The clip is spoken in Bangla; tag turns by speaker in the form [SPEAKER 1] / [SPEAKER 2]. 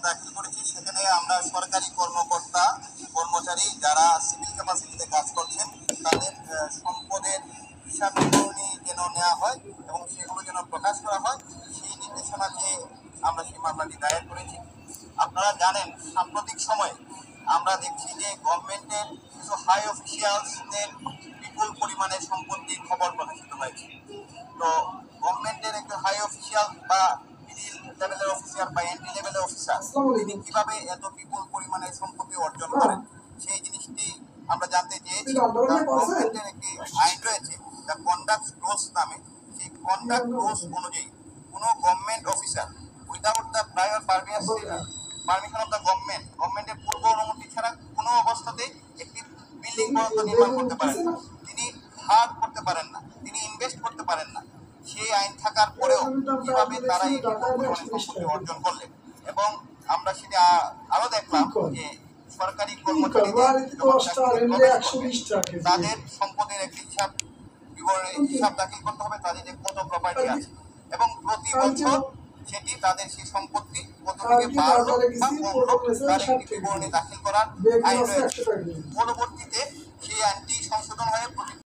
[SPEAKER 1] দাখিল করেছি, সেখানে আমরা সরকারি কর্মকর্তা কর্মচারী যারা সিভিল ক্যাপাসিটিতে কাজ করছেন তাদের সম্পদের হিসাব বিবরণী যেন নেওয়া হয় এবং সেগুলো যেন প্রকাশ করা হয়, সেই নির্দেশনা দিয়ে আমরা সেই মামলাটি দায়ের করেছি। আপনারা জানেন, সাম্প্রতিক সময়ে আমরা দেখছি যে গভর্নমেন্টের কিছু হাই অফিসিয়ালসদের বিপুল পরিমাণে সম্পত্তির খবর প্রকাশিত হয়েছে। তো গভর্নমেন্টের একজন হাই অফিসিয়াল বা মিডিল লেভেলের অফিসার বা এন্ট্রি লেভেলের অফিসার তিনি কিভাবে এত বিপুল পরিমাণে সম্পত্তি অর্জন করেন, সেই জিনিসটি আমরা জানতে চেয়েছি। গভর্নমেন্টের একটি আইন রয়েছে দ্য কন্ডাক্ট রুলস নামে। সেই কন্ডাক্ট রুলস অনুযায়ী কোনো government officer without the prior permission of the গভর্নমেন্টের পূর্ব অনুমতি ছাড়া কোনো অবস্থাতেই একটি বিল্ডিং বরাদ্দ নির্মাণ করতে পারেন না, তিনি ধার করতে পারেন না, তিনি ইনভেস্ট করতে পারেন না। সেই আইন থাকার পরেও কিভাবে তারা এই সম্পত্তি অর্জন করলেন, এবং আমরা সেটা আরো দেখলাম যে সরকারি কর্মচারীদের তাদের সম্পদের একটি হিসাব বিবরণী হিসাব দাখিল করতে হবে, তাদের যে কত প্রপার্টি আছে, এবং প্রতি বছর সেটি তাদের সেই সম্পত্তি কত থেকে বাড়লো বা কমলো তার একটি বিবরণী দাখিল করার আইন রয়েছে। পরবর্তীতে সেই আইনটি সংশোধন হয়ে